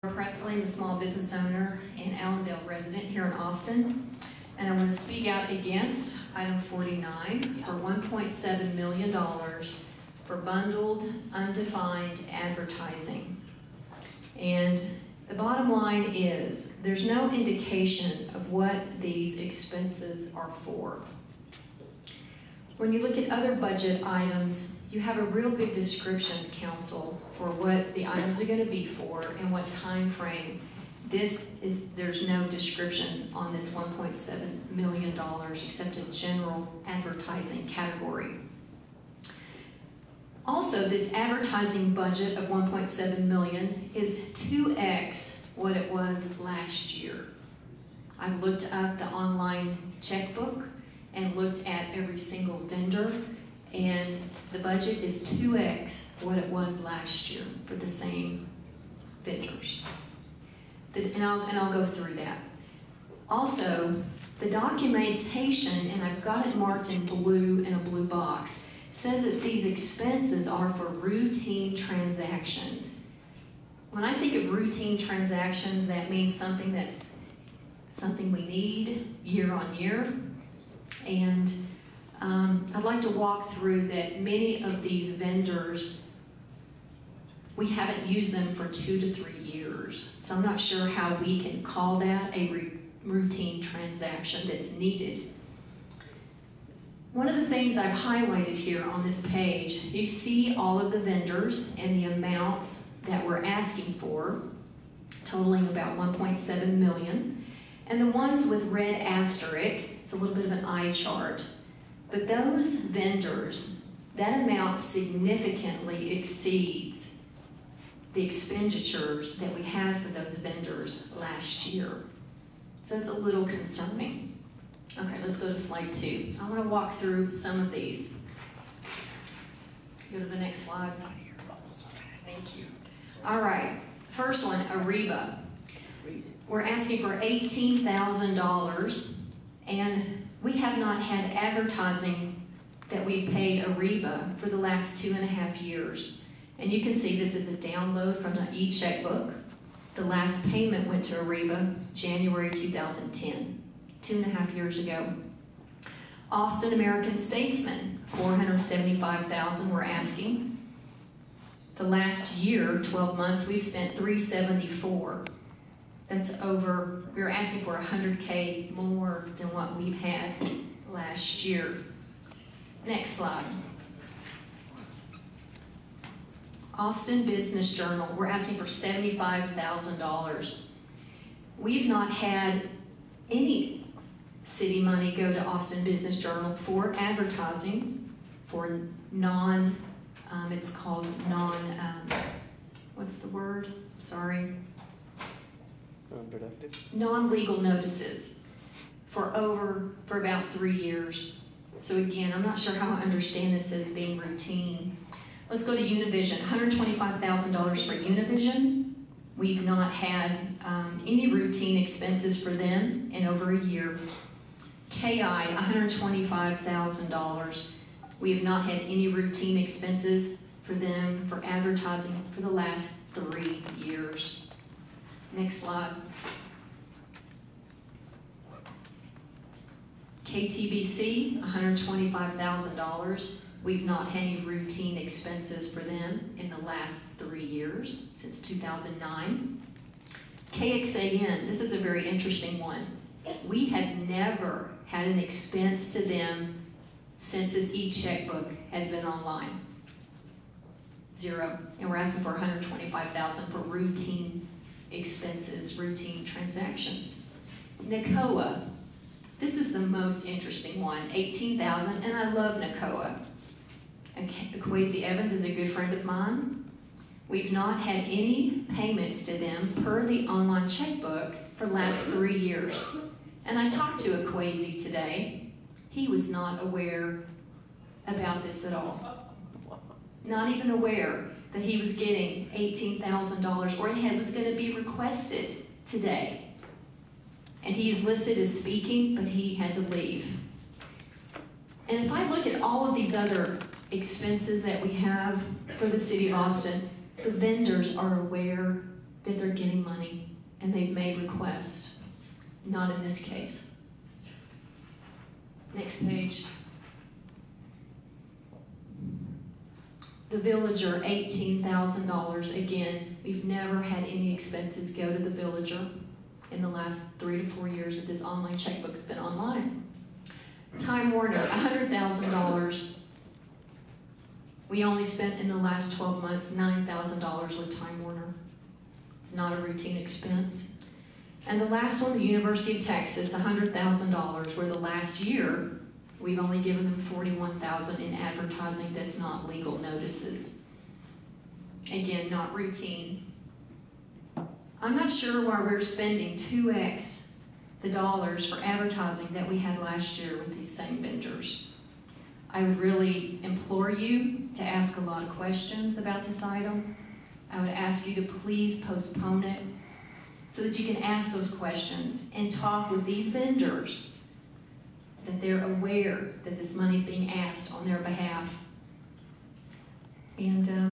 Pressley, I'm a small business owner and Allendale resident here in Austin, and I want to speak out against item 49 for $1.7 million for bundled, undefined advertising. And the bottom line is there's no indication of what these expenses are for. When you look at other budget items, you have a real good description, council, for what the items are going to be for and what time frame. There's no description on this $1.7 million except a general advertising category. Also, this advertising budget of $1.7 million is 2x what it was last year. I've looked up the online checkbook and looked at every single vendor, and the budget is 2x what it was last year for the same vendors. And I'll go through that. Also, the documentation, and I've got it marked in blue in a blue box, says that these expenses are for routine transactions. When I think of routine transactions, that means something that's something we need year on year. And I'd like to walk through that many of these vendors, we haven't used them for 2 to 3 years. So I'm not sure how we can call that a routine transaction that's needed. One of the things I've highlighted here on this page, you see all of the vendors and the amounts that we're asking for, totaling about $1.7 million. And the ones with red asterisk, it's a little bit of an eye chart. But those vendors, that amount significantly exceeds the expenditures that we had for those vendors last year. So it's a little concerning. Okay, let's go to slide 2. I want to walk through some of these. Go to the next slide. Thank you. All right, first one, Ariba. We're asking for $18,000, and we have not had advertising that we've paid Ariba for the last 2.5 years. And you can see this is a download from the e-checkbook. The last payment went to Ariba January 2010, 2.5 years ago. Austin American Statesman, $475,000 we're asking. The last year, 12 months, we've spent $374,000. That's over, we're asking for $100K more than what we've had last year. Next slide. Austin Business Journal, we're asking for $75,000. We've not had any city money go to Austin Business Journal for advertising, for it's called what's the word? Sorry. Non-legal notices for about 3 years. So again, I'm not sure how I understand this as being routine. Let's go to Univision, $125,000 for Univision. We've not had any routine expenses for them in over a year. KI, $125,000. We have not had any routine expenses for them for advertising for the last 3 years. Next slide. KTBC, $125,000. We've not had any routine expenses for them in the last 3 years, since 2009. KXAN, this is a very interesting one. We have never had an expense to them since this e-checkbook has been online. 0. And we're asking for $125,000 for routine expenses, routine transactions. NACOA, this is the most interesting one, $18,000, and I love NACOA. Kwesi Evans is a good friend of mine. We've not had any payments to them per the online checkbook for the last 3 years. And I talked to Kwesi today. He was not aware about this at all. Not even aware that he was getting $18,000 or it was going to be requested today. And he's listed as speaking, but he had to leave. And if I look at all of these other expenses that we have for the City of Austin, the vendors are aware that they're getting money and they've made requests. Not in this case. Next page. The Villager, $18,000. Again, we've never had any expenses go to the Villager in the last 3 to 4 years that this online checkbook's been online. Time Warner, $100,000. We only spent in the last 12 months $9,000 with Time Warner. It's not a routine expense. And the last one, the University of Texas, $100,000, where the last year we've only given them $41,000 in advertising that's not legal notices. Again, not routine. I'm not sure why we're spending 2x the dollars for advertising that we had last year with these same vendors. I would really implore you to ask a lot of questions about this item. I would ask you to please postpone it so that you can ask those questions and talk with these vendors, that they're aware that this money is being asked on their behalf. And